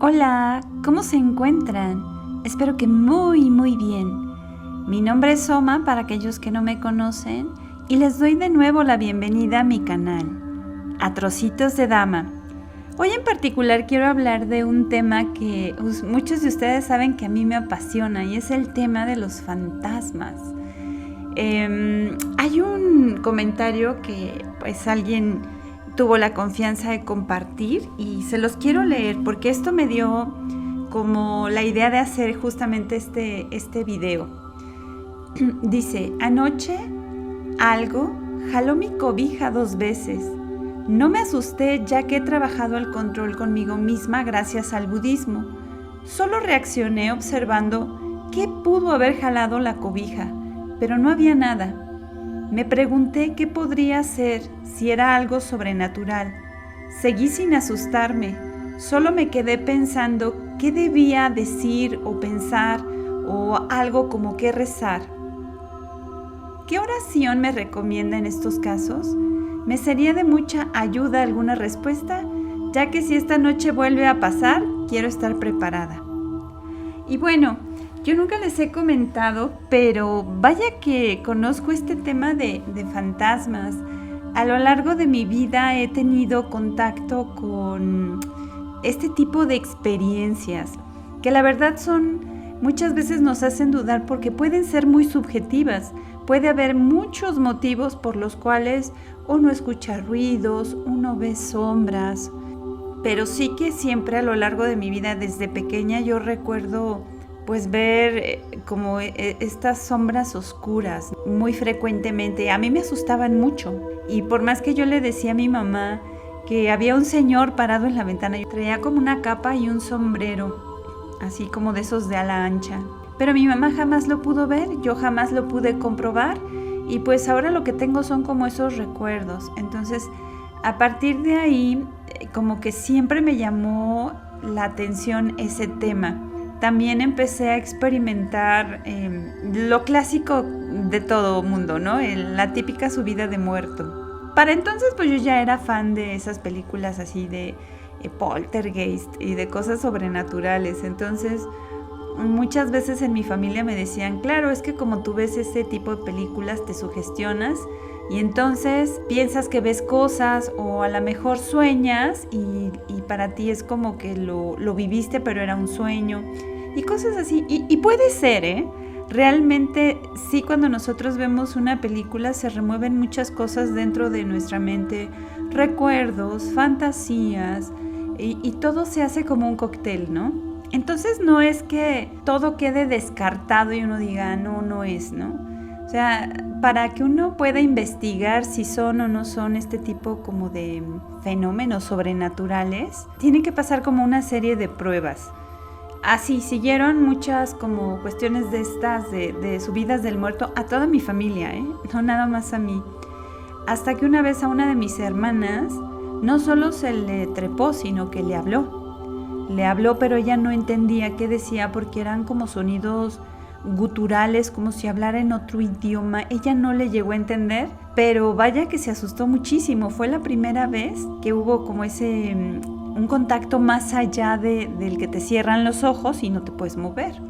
Hola, ¿cómo se encuentran? Espero que muy bien. Mi nombre es Soma para aquellos que no me conocen y les doy de nuevo la bienvenida a mi canal, A Trocitos de Dama. Hoy en particular quiero hablar de un tema que muchos de ustedes saben que a mí me apasiona y es el tema de los fantasmas. Hay un comentario que pues alguien tuvo la confianza de compartir y se los quiero leer porque esto me dio como la idea de hacer justamente este video. Dice: anoche algo jaló mi cobija 2 veces. No me asusté ya que he trabajado el control conmigo misma gracias al budismo. Solo reaccioné observando qué pudo haber jalado la cobija, pero no había nada. Me pregunté qué podría ser, si era algo sobrenatural. Seguí sin asustarme, solo me quedé pensando qué debía decir o pensar o algo como qué rezar. ¿Qué oración me recomienda en estos casos? Me sería de mucha ayuda alguna respuesta, ya que si esta noche vuelve a pasar, quiero estar preparada. Y bueno, yo nunca les he comentado, pero vaya que conozco este tema de fantasmas. A lo largo de mi vida he tenido contacto con este tipo de experiencias, que la verdad muchas veces nos hacen dudar porque pueden ser muy subjetivas. Puede haber muchos motivos por los cuales uno escucha ruidos, uno ve sombras, pero sí que siempre a lo largo de mi vida, desde pequeña, yo recuerdo pues ver como estas sombras oscuras muy frecuentemente. A mí me asustaban mucho y por más que yo le decía a mi mamá que había un señor parado en la ventana, yo traía como una capa y un sombrero, así como de esos de ala ancha. Pero mi mamá jamás lo pudo ver, yo jamás lo pude comprobar y pues ahora lo que tengo son como esos recuerdos. Entonces, a partir de ahí, como que siempre me llamó la atención ese tema. También empecé a experimentar lo clásico de todo mundo, ¿no? La típica subida de muerto. Para entonces, pues yo ya era fan de esas películas así de poltergeist y de cosas sobrenaturales. Entonces, muchas veces en mi familia me decían, claro, es que como tú ves ese tipo de películas te sugestionas y entonces piensas que ves cosas o a lo mejor sueñas y para ti es como que lo viviste pero era un sueño y cosas así. Y puede ser, realmente sí, cuando nosotros vemos una película se remueven muchas cosas dentro de nuestra mente, recuerdos, fantasías y todo se hace como un cóctel, ¿no? Entonces no es que todo quede descartado y uno diga, no es, ¿no? O sea, para que uno pueda investigar si son o no son este tipo como de fenómenos sobrenaturales, tiene que pasar como una serie de pruebas. Así siguieron muchas como cuestiones de estas, de subidas del muerto a toda mi familia, no nada más a mí. Hasta que una vez a una de mis hermanas no solo se le trepó, sino que le habló, pero ella no entendía qué decía porque eran como sonidos guturales, como si hablara en otro idioma. Ella no le llegó a entender, pero vaya que se asustó muchísimo. Fue la primera vez que hubo como un contacto más allá del que te cierran los ojos y no te puedes mover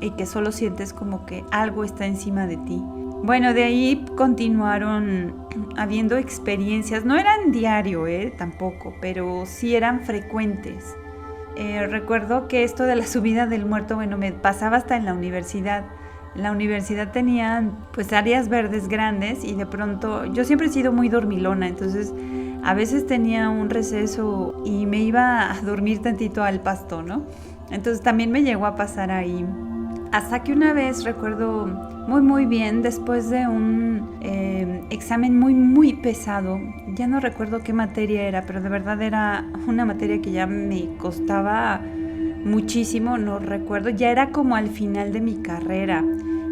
y que solo sientes como que algo está encima de ti. Bueno, de ahí continuaron habiendo experiencias. No eran diario, tampoco, pero sí eran frecuentes. Recuerdo que esto de la subida del muerto, bueno, me pasaba hasta en la universidad. En la universidad tenían pues áreas verdes grandes y de pronto, yo siempre he sido muy dormilona, entonces a veces tenía un receso y me iba a dormir tantito al pasto, ¿no? Entonces también me llegó a pasar ahí. Hasta que una vez recuerdo muy bien, después de un examen muy pesado, ya no recuerdo qué materia era, pero de verdad era una materia que ya me costaba muchísimo, no recuerdo, ya era como al final de mi carrera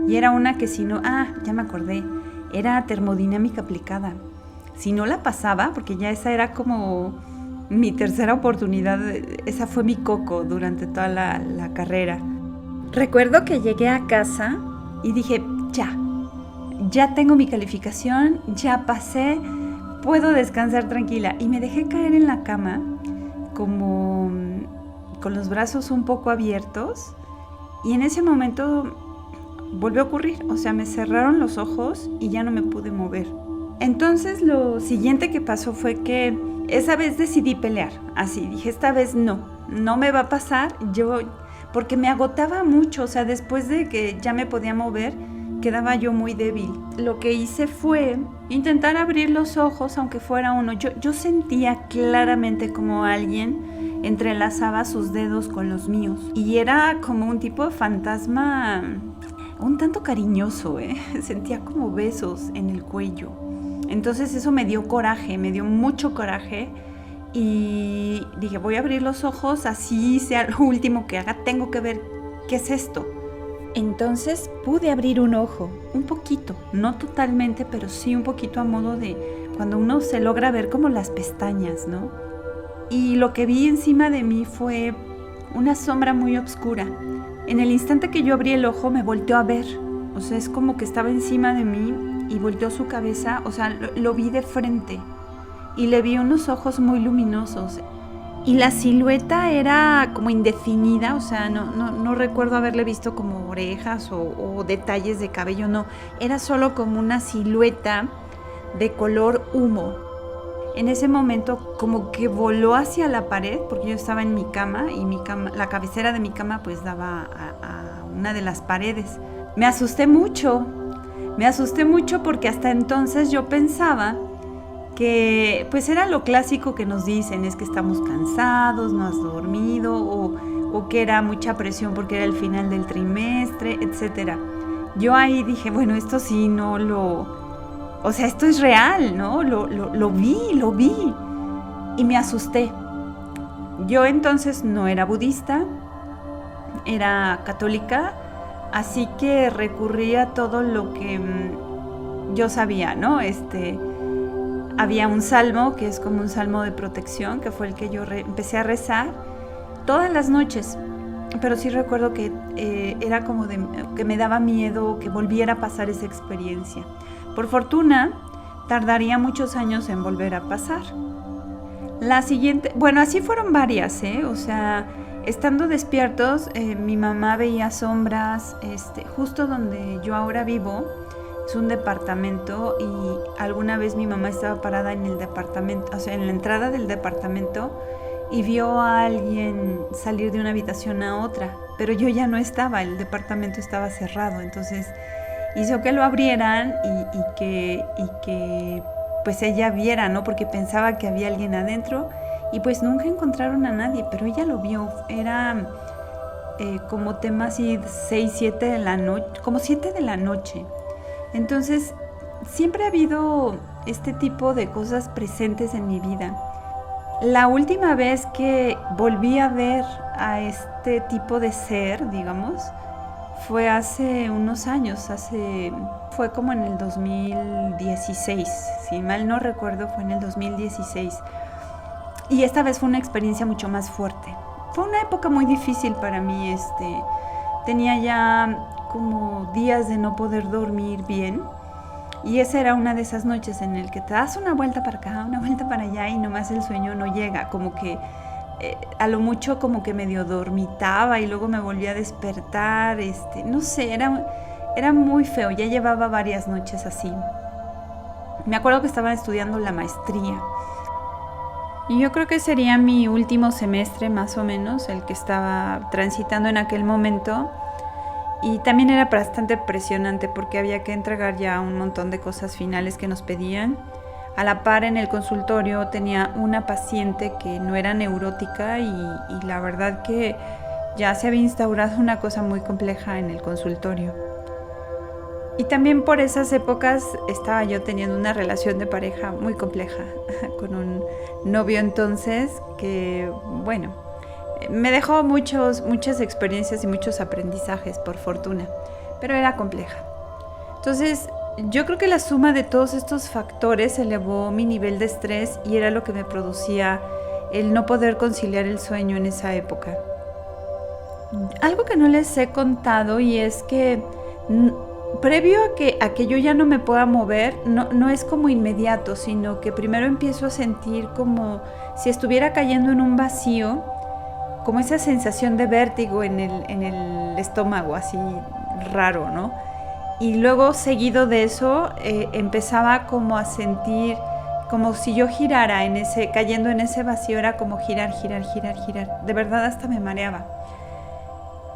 y era una que si no, ya me acordé, era termodinámica aplicada. Si no la pasaba, porque ya esa era como mi tercera oportunidad, esa fue mi coco durante toda la carrera. Recuerdo que llegué a casa y dije, ya tengo mi calificación, ya pasé, puedo descansar tranquila. Y me dejé caer en la cama como con los brazos un poco abiertos y en ese momento volvió a ocurrir, o sea, me cerraron los ojos y ya no me pude mover. Entonces lo siguiente que pasó fue que esa vez decidí pelear, así, dije, esta vez no me va a pasar, porque me agotaba mucho, o sea, después de que ya me podía mover, quedaba yo muy débil. Lo que hice fue intentar abrir los ojos, aunque fuera uno. Yo sentía claramente como alguien entrelazaba sus dedos con los míos. Y era como un tipo de fantasma un tanto cariñoso, Sentía como besos en el cuello. Entonces eso me dio coraje, me dio mucho coraje. Y dije, voy a abrir los ojos, así sea lo último que haga, tengo que ver qué es esto. Entonces pude abrir un ojo, un poquito, no totalmente, pero sí un poquito a modo de cuando uno se logra ver como las pestañas, ¿no? Y lo que vi encima de mí fue una sombra muy oscura. En el instante que yo abrí el ojo me volteó a ver, o sea, es como que estaba encima de mí y volteó su cabeza, o sea, lo vi de frente y le vi unos ojos muy luminosos. Y la silueta era como indefinida, o sea, no recuerdo haberle visto como orejas o detalles de cabello, no. Era solo como una silueta de color humo. En ese momento como que voló hacia la pared, porque yo estaba en mi cama y la cabecera de mi cama pues daba a una de las paredes. Me asusté mucho porque hasta entonces yo pensaba que pues era lo clásico que nos dicen, es que estamos cansados, no has dormido o que era mucha presión porque era el final del trimestre, etc. Yo ahí dije, bueno, esto sí o sea, esto es real, ¿no? Lo vi y me asusté. Yo entonces no era budista, era católica, así que recurrí a todo lo que yo sabía, ¿no? Había un salmo que es como un salmo de protección, que fue el que yo empecé a rezar todas las noches. Pero sí recuerdo que era como que me daba miedo que volviera a pasar esa experiencia. Por fortuna, tardaría muchos años en volver a pasar. La siguiente, bueno, así fueron varias, o sea, estando despiertos, mi mamá veía sombras, justo donde yo ahora vivo. Es un departamento y alguna vez mi mamá estaba parada en el departamento, o sea, en la entrada del departamento y vio a alguien salir de una habitación a otra, pero yo ya no estaba, el departamento estaba cerrado, entonces hizo que lo abrieran y que pues ella viera, ¿no? Porque pensaba que había alguien adentro y pues nunca encontraron a nadie, pero ella lo vio, era como tema así 6, 7 de la noche, como 7 de la noche. Entonces, siempre ha habido este tipo de cosas presentes en mi vida. La última vez que volví a ver a este tipo de ser, digamos, fue hace unos años, fue como en el 2016, si mal no recuerdo, fue en el 2016. Y esta vez fue una experiencia mucho más fuerte. Fue una época muy difícil para mí, tenía ya como días de no poder dormir bien y esa era una de esas noches en el que te das una vuelta para acá, una vuelta para allá y nomás el sueño no llega, como que a lo mucho como que medio dormitaba y luego me volvía a despertar, no sé, era muy feo, ya llevaba varias noches así. Me acuerdo que estaba estudiando la maestría y yo creo que sería mi último semestre más o menos, el que estaba transitando en aquel momento. Y también era bastante presionante porque había que entregar ya un montón de cosas finales que nos pedían. A la par en el consultorio tenía una paciente que no era neurótica y la verdad que ya se había instaurado una cosa muy compleja en el consultorio. Y también por esas épocas estaba yo teniendo una relación de pareja muy compleja con un novio entonces que, bueno, me dejó muchas experiencias y muchos aprendizajes, por fortuna, pero era compleja. Entonces, yo creo que la suma de todos estos factores elevó mi nivel de estrés y era lo que me producía el no poder conciliar el sueño en esa época. Algo que no les he contado y es que previo a que yo ya no me pueda mover, no es como inmediato, sino que primero empiezo a sentir como si estuviera cayendo en un vacío, como esa sensación de vértigo en el estómago, así raro, ¿no? Y luego, seguido de eso, empezaba como a sentir, como si yo girara cayendo en ese vacío, era como girar. De verdad hasta me mareaba.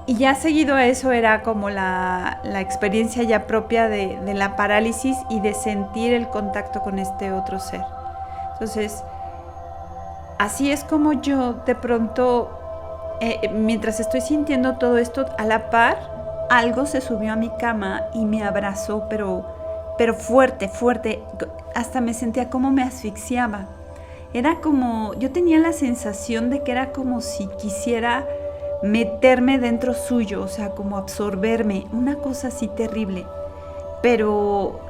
Y ya seguido a eso era como la experiencia ya propia de la parálisis y de sentir el contacto con este otro ser. Entonces, así es como yo de pronto, mientras estoy sintiendo todo esto, a la par, algo se subió a mi cama y me abrazó, pero fuerte, hasta me sentía como me asfixiaba. Era como, yo tenía la sensación de que era como si quisiera meterme dentro suyo, o sea, como absorberme, una cosa así terrible. Pero,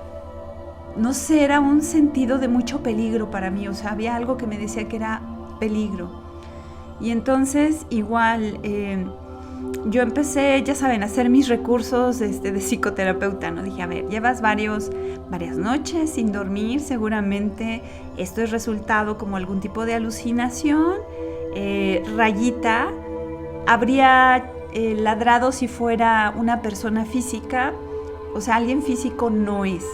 no sé, era un sentido de mucho peligro para mí, o sea, había algo que me decía que era peligro. Y entonces, igual, yo empecé, ya saben, a hacer mis recursos de psicoterapeuta, ¿no? Dije, a ver, llevas varias noches sin dormir, seguramente esto es resultado como algún tipo de alucinación. Rayita habría ladrado si fuera una persona física, o sea, alguien físico no es.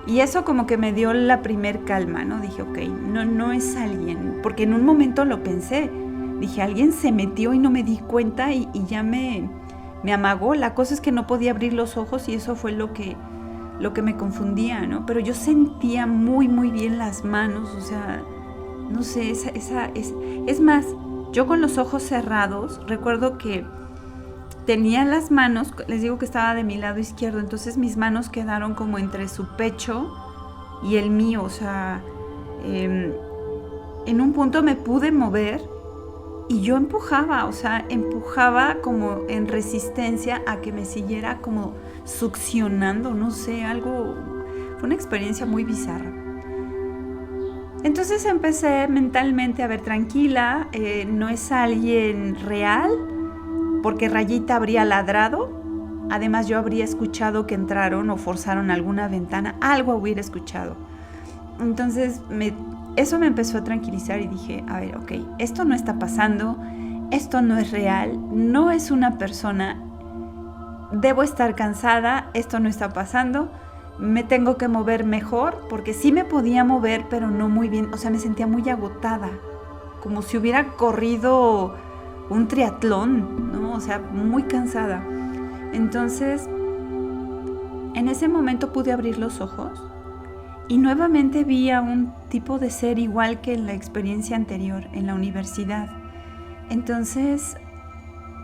Y eso como que me dio la primer calma, ¿no? Dije, ok, no es alguien, porque en un momento lo pensé. Dije, alguien se metió y no me di cuenta y ya me amagó. La cosa es que no podía abrir los ojos y eso fue lo que me confundía, ¿no? Pero yo sentía muy bien las manos, o sea, no sé, es más, yo con los ojos cerrados, recuerdo que tenía las manos, les digo que estaba de mi lado izquierdo, entonces mis manos quedaron como entre su pecho y el mío, o sea, en un punto me pude mover y yo empujaba como en resistencia a que me siguiera como succionando, no sé, algo, fue una experiencia muy bizarra. Entonces empecé mentalmente a ver, tranquila, no es alguien real, porque Rayita habría ladrado, además yo habría escuchado que entraron o forzaron alguna ventana, algo hubiera escuchado. Entonces eso me empezó a tranquilizar y dije, a ver, ok, esto no está pasando, esto no es real, no es una persona, debo estar cansada, esto no está pasando, me tengo que mover mejor, porque sí me podía mover, pero no muy bien, o sea, me sentía muy agotada, como si hubiera corrido un triatlón, ¿no? O sea, muy cansada. Entonces, en ese momento pude abrir los ojos y nuevamente vi a un tipo de ser igual que en la experiencia anterior, en la universidad. Entonces,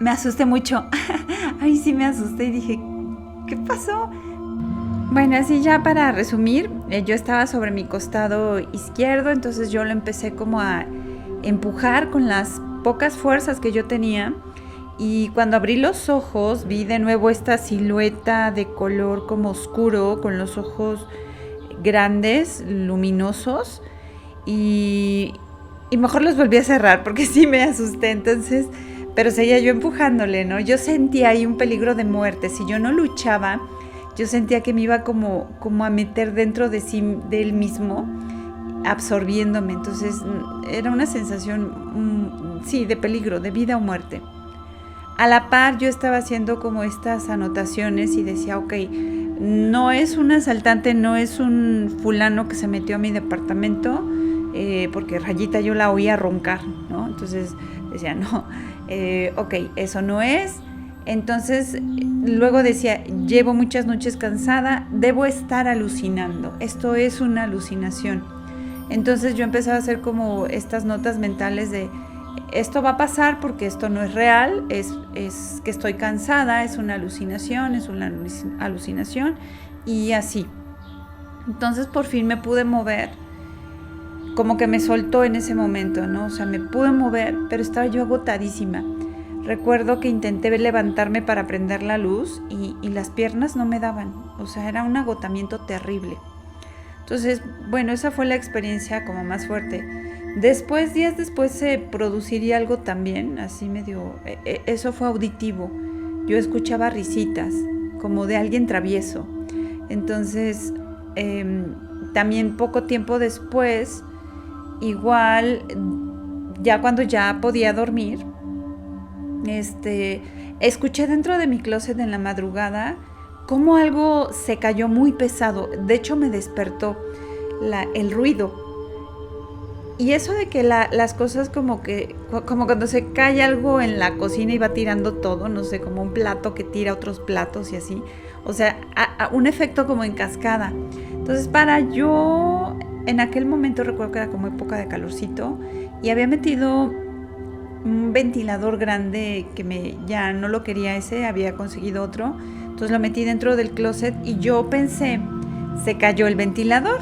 me asusté mucho. Ay, sí me asusté y dije, ¿qué pasó? Bueno, así ya para resumir, yo estaba sobre mi costado izquierdo, entonces yo lo empecé como a empujar con las pocas fuerzas que yo tenía, y cuando abrí los ojos vi de nuevo esta silueta de color como oscuro, con los ojos grandes, luminosos, y mejor los volví a cerrar porque sí me asusté, entonces, pero seguía yo empujándole, ¿no? Yo sentía ahí un peligro de muerte, si yo no luchaba, yo sentía que me iba como a meter dentro de él mismo, absorbiéndome. Entonces era una sensación, sí, de peligro, de vida o muerte. A la par yo estaba haciendo como estas anotaciones y decía, ok, no es un asaltante, no es un fulano que se metió a mi departamento, porque Rayita yo la oía roncar, ¿no? Entonces decía, no, ok, eso no es. Entonces luego decía, llevo muchas noches cansada, debo estar alucinando, esto es una alucinación. Entonces yo empezaba a hacer como estas notas mentales de, esto va a pasar porque esto no es real, es que estoy cansada, es una alucinación, y así. Entonces por fin me pude mover, como que me soltó en ese momento, ¿no? O sea, me pude mover, pero estaba yo agotadísima. Recuerdo que intenté levantarme para prender la luz y las piernas no me daban, o sea, era un agotamiento terrible. Entonces, bueno, esa fue la experiencia como más fuerte. Después, días después, se produciría algo también, así medio, eso fue auditivo. Yo escuchaba risitas, como de alguien travieso. Entonces, también poco tiempo después, igual, ya cuando ya podía dormir, escuché dentro de mi closet en la madrugada como algo se cayó muy pesado. De hecho, me despertó el ruido. Y eso de que las cosas como cuando se cae algo en la cocina y va tirando todo, no sé, como un plato que tira otros platos y así. O sea, un efecto como en cascada. Entonces, yo en aquel momento recuerdo que era como época de calorcito y había metido un ventilador grande que ya no lo quería ese, había conseguido otro. Entonces lo metí dentro del closet y yo pensé, se cayó el ventilador.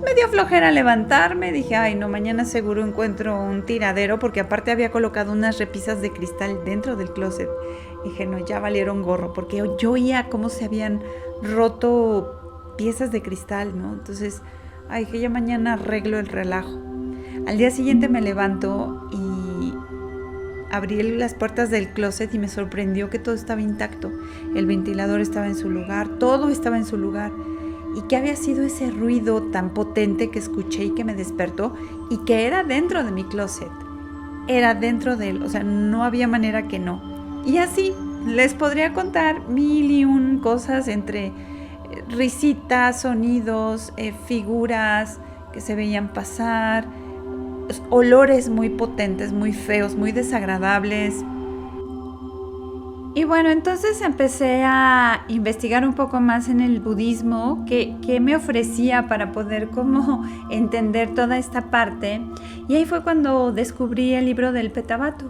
Me dio flojera levantarme, dije, ay no, mañana seguro encuentro un tiradero, porque aparte había colocado unas repisas de cristal dentro del closet. Dije, no, ya valieron gorro, porque yo oía cómo se habían roto piezas de cristal, ¿no? Entonces, dije, ya mañana arreglo el relajo. Al día siguiente me levanto y abrí las puertas del closet y me sorprendió que todo estaba intacto. El ventilador estaba en su lugar, todo estaba en su lugar. ¿Y qué había sido ese ruido tan potente que escuché y que me despertó? Y que era dentro de mi closet. Era dentro de él, o sea, no había manera que no. Y así, les podría contar 1001 cosas entre risitas, sonidos, figuras que se veían pasar, olores muy potentes, muy feos, muy desagradables. Y bueno, entonces empecé a investigar un poco más en el budismo, qué me ofrecía para poder como entender toda esta parte. Y ahí fue cuando descubrí el libro del Petabatu.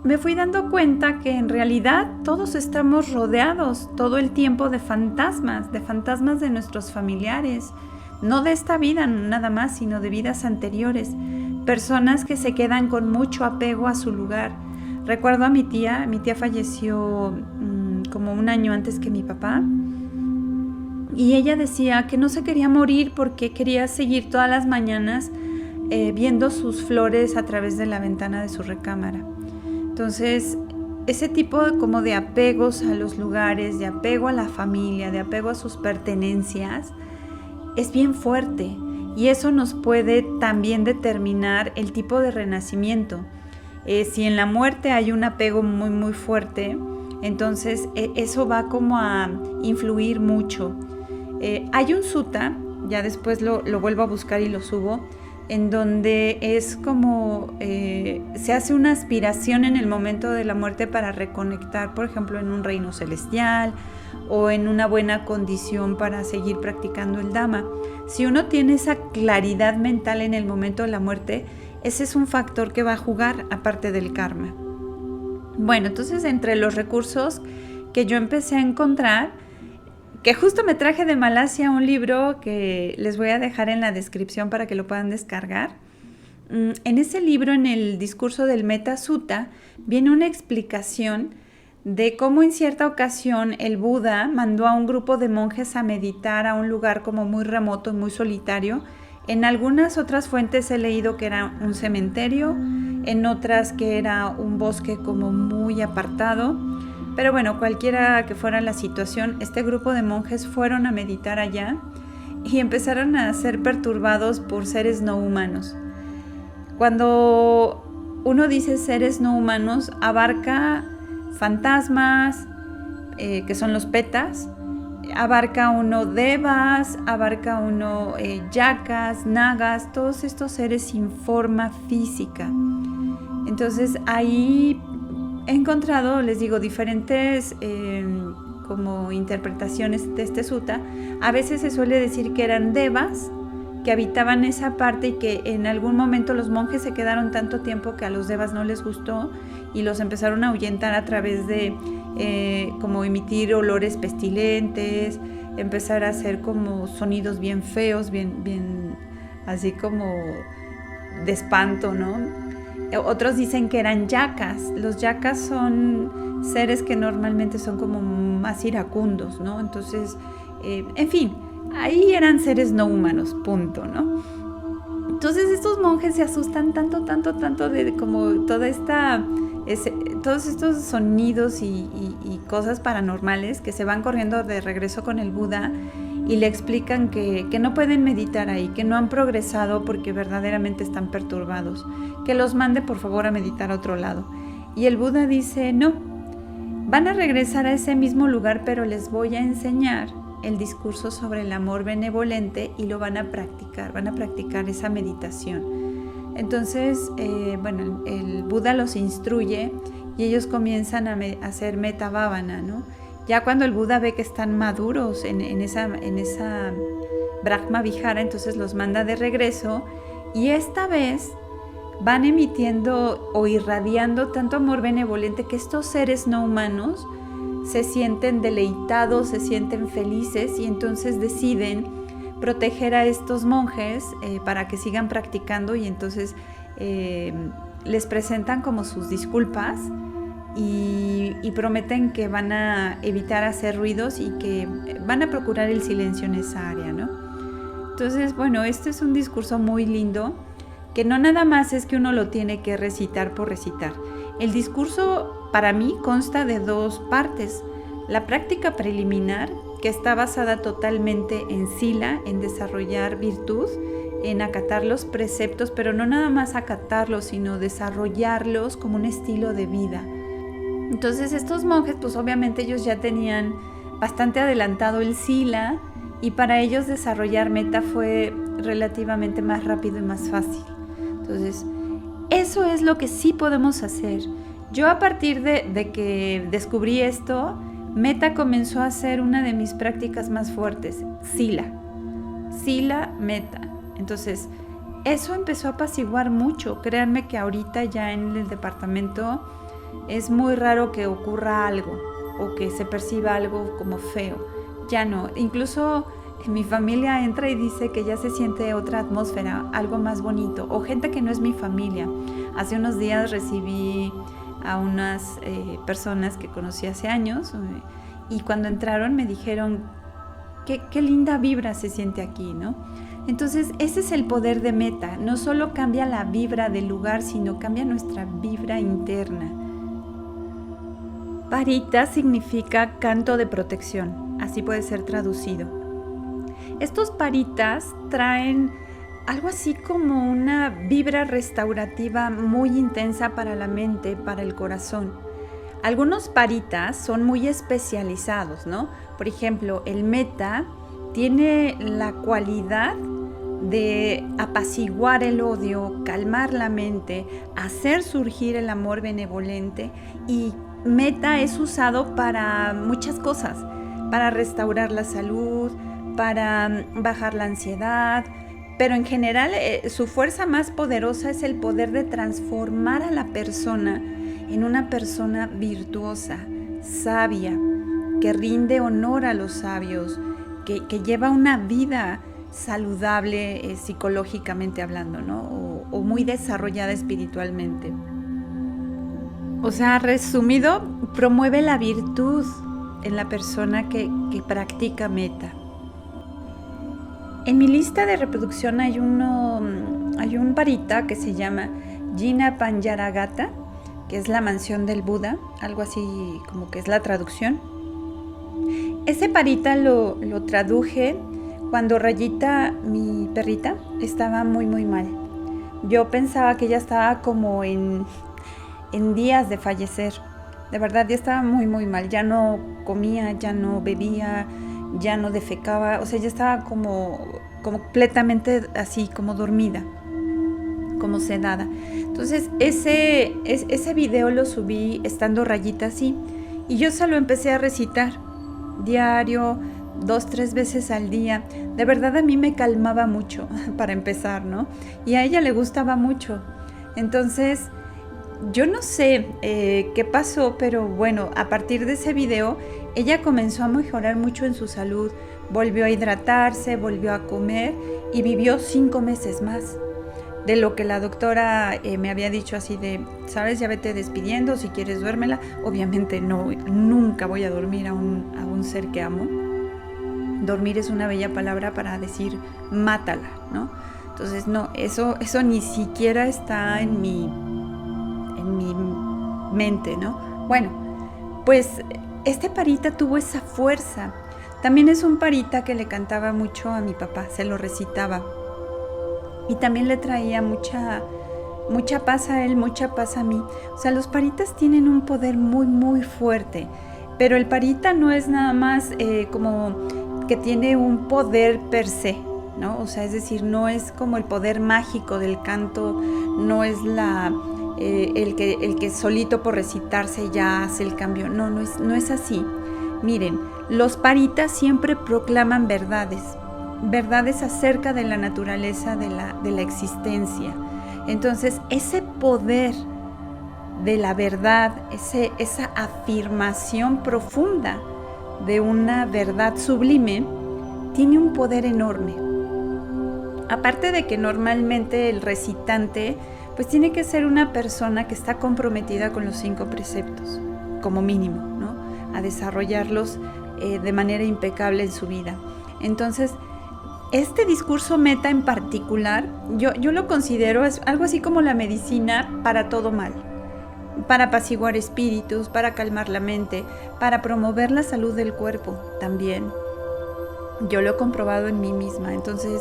Me fui dando cuenta que en realidad todos estamos rodeados todo el tiempo de fantasmas de nuestros familiares. No de esta vida nada más, sino de vidas anteriores. Personas que se quedan con mucho apego a su lugar. Recuerdo a mi tía falleció como un año antes que mi papá y ella decía que no se quería morir porque quería seguir todas las mañanas viendo sus flores a través de la ventana de su recámara. Entonces, ese tipo como de apegos a los lugares, de apego a la familia, de apego a sus pertenencias, es bien fuerte y eso nos puede también determinar el tipo de renacimiento. Si en la muerte hay un apego muy muy fuerte, entonces eso va como a influir mucho. Hay un sutta, ya después lo vuelvo a buscar y lo subo, en donde es como se hace una aspiración en el momento de la muerte para reconectar, por ejemplo, en un reino celestial o en una buena condición para seguir practicando el Dhamma. Si uno tiene esa claridad mental en el momento de la muerte, ese es un factor que va a jugar aparte del karma. Bueno, entonces entre los recursos que yo empecé a encontrar, que justo me traje de Malasia un libro que les voy a dejar en la descripción para que lo puedan descargar. En ese libro, en el discurso del Metta Sutta, viene una explicación de cómo en cierta ocasión el Buda mandó a un grupo de monjes a meditar a un lugar como muy remoto y muy solitario. En algunas otras fuentes he leído que era un cementerio, en otras que era un bosque como muy apartado. Pero bueno, cualquiera que fuera la situación, este grupo de monjes fueron a meditar allá y empezaron a ser perturbados por seres no humanos. Cuando uno dice seres no humanos, abarca fantasmas, que son los petas, abarca uno devas, abarca uno yakas, nagas, todos estos seres sin forma física. Entonces ahí he encontrado, les digo, diferentes como interpretaciones de este sutta. A veces se suele decir que eran devas que habitaban esa parte y que en algún momento los monjes se quedaron tanto tiempo que a los devas no les gustó y los empezaron a ahuyentar a través de como emitir olores pestilentes, empezar a hacer como sonidos bien feos, bien así como de espanto, ¿no? Otros dicen que eran yakas. Los yakas son seres que normalmente son como más iracundos, ¿no? Entonces, en fin, ahí eran seres no humanos, punto, ¿no? Entonces estos monjes se asustan tanto de como toda esta, todos estos sonidos y cosas paranormales que se van corriendo de regreso con el Buda y le explican que no pueden meditar ahí, que no han progresado porque verdaderamente están perturbados, que los mande por favor a meditar a otro lado. Y el Buda dice, no, van a regresar a ese mismo lugar, pero les voy a enseñar el discurso sobre el amor benevolente y lo van a practicar esa meditación. Entonces, el Buda los instruye y ellos comienzan a hacer metta bhavana, ¿no? Ya cuando el Buda ve que están maduros en esa Brahma Vihara, entonces los manda de regreso y esta vez van emitiendo o irradiando tanto amor benevolente que estos seres no humanos se sienten deleitados, se sienten felices y entonces deciden proteger a estos monjes para que sigan practicando y entonces les presentan como sus disculpas y prometen que van a evitar hacer ruidos y que van a procurar el silencio en esa área, ¿no? Entonces, bueno, este es un discurso muy lindo que no nada más es que uno lo tiene que recitar por recitar. El discurso para mí consta de dos partes. La práctica preliminar, que está basada totalmente en sila, en desarrollar virtud, en acatar los preceptos, pero no nada más acatarlos, sino desarrollarlos como un estilo de vida. Entonces estos monjes, pues obviamente ellos ya tenían bastante adelantado el sila y para ellos desarrollar metta fue relativamente más rápido y más fácil. Entonces, eso es lo que sí podemos hacer. Yo a partir de que descubrí esto, metta comenzó a ser una de mis prácticas más fuertes, sila, metta. Entonces, eso empezó a apaciguar mucho. Créanme que ahorita ya en el departamento es muy raro que ocurra algo o que se perciba algo como feo. Ya no, incluso mi familia entra y dice que ya se siente otra atmósfera, algo más bonito, o gente que no es mi familia. Hace unos días recibí a unas personas que conocí hace años y cuando entraron me dijeron qué linda vibra se siente aquí, ¿no? Entonces ese es el poder de metta, no solo cambia la vibra del lugar, sino cambia nuestra vibra interna. Parita significa canto de protección, así puede ser traducido. Estos paritas traen algo así como una vibra restaurativa muy intensa para la mente, para el corazón. Algunos paritas son muy especializados, ¿no? Por ejemplo, el metta tiene la cualidad de apaciguar el odio, calmar la mente, hacer surgir el amor benevolente y metta es usado para muchas cosas, para restaurar la salud, para bajar la ansiedad, pero en general su fuerza más poderosa es el poder de transformar a la persona en una persona virtuosa, sabia, que rinde honor a los sabios, que lleva una vida saludable psicológicamente hablando, ¿no? O muy desarrollada espiritualmente. O sea, resumido, promueve la virtud en la persona que practica metta. En mi lista de reproducción hay un parita que se llama Jina Panjaragata, que es la mansión del Buda, algo así como que es la traducción. Ese parita lo traduje cuando Rayita, mi perrita, estaba muy muy mal. Yo pensaba que ella estaba como en días de fallecer. De verdad, ya estaba muy muy mal, ya no comía, ya no bebía, ya no defecaba, o sea, ya estaba como completamente así, como dormida, como sedada. Entonces, ese video lo subí estando Rayita así, y yo se lo empecé a recitar diario, 2-3 veces al día. De verdad a mí me calmaba mucho, para empezar, ¿no? Y a ella le gustaba mucho. Entonces, yo no sé qué pasó, pero bueno, a partir de ese video, ella comenzó a mejorar mucho en su salud, volvió a hidratarse, volvió a comer y vivió 5 meses más. De lo que la doctora me había dicho así de, sabes, ya vete despidiendo, si quieres duérmela. Obviamente no, nunca voy a dormir a un ser que amo. Dormir es una bella palabra para decir mátala, ¿no? Entonces no, eso ni siquiera está en mi mente, ¿no? Bueno, pues este parita tuvo esa fuerza. También es un parita que le cantaba mucho a mi papá, se lo recitaba. Y también le traía mucha mucha paz a él, mucha paz a mí. O sea, los paritas tienen un poder muy, muy fuerte, pero el parita no es nada más como que tiene un poder per se, ¿no? O sea, es decir, no es como el poder mágico del canto, no es el que solito por recitarse ya hace el cambio. No es así. Miren, los paritas siempre proclaman verdades acerca de la naturaleza de la existencia. Entonces, ese poder de la verdad, esa afirmación profunda de una verdad sublime, tiene un poder enorme. Aparte de que normalmente el recitante pues tiene que ser una persona que está comprometida con los 5 preceptos, como mínimo, ¿no? A desarrollarlos de manera impecable en su vida. Entonces, este discurso meta en particular, yo lo considero es algo así como la medicina para todo mal, para apaciguar espíritus, para calmar la mente, para promover la salud del cuerpo también. Yo lo he comprobado en mí misma. Entonces,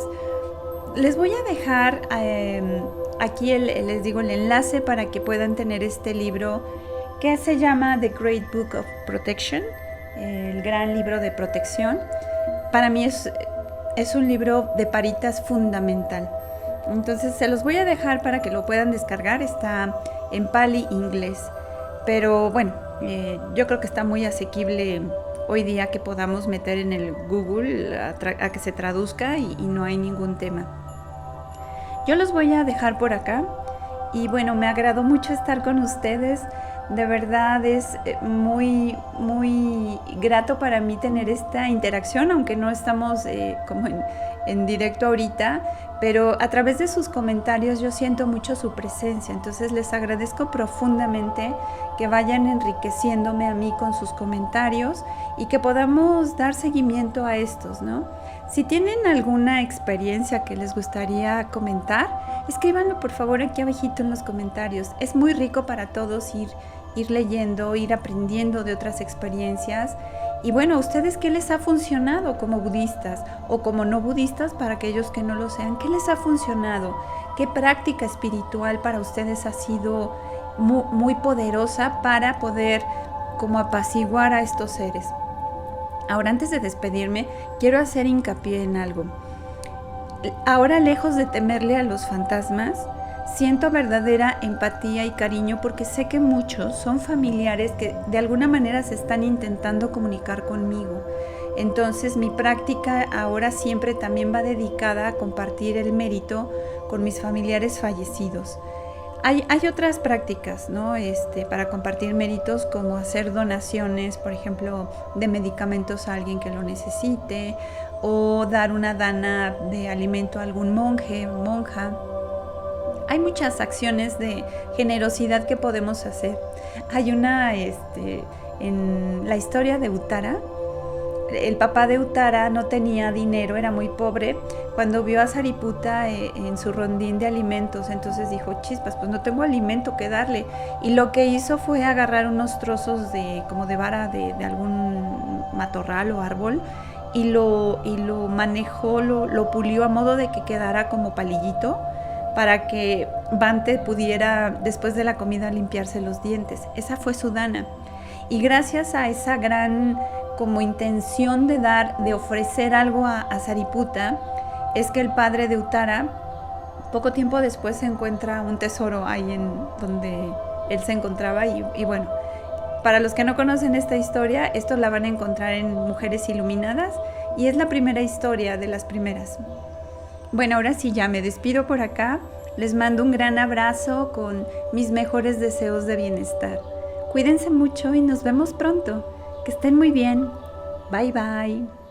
les voy a dejar aquí les digo el enlace para que puedan tener este libro que se llama The Great Book of Protection, el gran libro de protección. Para mí es un libro de paritas fundamental. Entonces se los voy a dejar para que lo puedan descargar. Está en pali inglés, pero bueno, yo creo que está muy asequible hoy día que podamos meter en el Google a que se traduzca y no hay ningún tema. Yo los voy a dejar por acá y bueno, me agradó mucho estar con ustedes. De verdad es muy, muy grato para mí tener esta interacción, aunque no estamos como en directo ahorita, pero a través de sus comentarios yo siento mucho su presencia. Entonces les agradezco profundamente que vayan enriqueciéndome a mí con sus comentarios y que podamos dar seguimiento a estos, ¿no? Si tienen alguna experiencia que les gustaría comentar, escríbanlo por favor aquí abajito en los comentarios. Es muy rico para todos ir leyendo, ir aprendiendo de otras experiencias. Y bueno, ¿a ustedes qué les ha funcionado como budistas o como no budistas para aquellos que no lo sean? ¿Qué les ha funcionado? ¿Qué práctica espiritual para ustedes ha sido muy, muy poderosa para poder como apaciguar a estos seres? Ahora, antes de despedirme, quiero hacer hincapié en algo. Ahora, lejos de temerle a los fantasmas, siento verdadera empatía y cariño porque sé que muchos son familiares que de alguna manera se están intentando comunicar conmigo. Entonces, mi práctica ahora siempre también va dedicada a compartir el mérito con mis familiares fallecidos. Hay otras prácticas, ¿no? Para compartir méritos, como hacer donaciones, por ejemplo, de medicamentos a alguien que lo necesite, o dar una dana de alimento a algún monje o monja. Hay muchas acciones de generosidad que podemos hacer. Hay una, en la historia de Uttara, el papá de Uttara no tenía dinero, era muy pobre. Cuando vio a Sariputta en su rondín de alimentos, entonces dijo, chispas, pues no tengo alimento que darle. Y lo que hizo fue agarrar unos trozos como de vara de algún matorral o árbol y lo manejó, lo pulió a modo de que quedara como palillito para que Bhante pudiera después de la comida limpiarse los dientes. Esa fue su dana. Y gracias a esa gran como intención de ofrecer algo a Sariputta, es que el padre de Uttara, poco tiempo después, se encuentra un tesoro ahí en donde él se encontraba. Y bueno, para los que no conocen esta historia, esto la van a encontrar en Mujeres Iluminadas y es la primera historia de las primeras. Bueno, ahora sí ya me despido por acá. Les mando un gran abrazo con mis mejores deseos de bienestar. Cuídense mucho y nos vemos pronto. Que estén muy bien. Bye bye.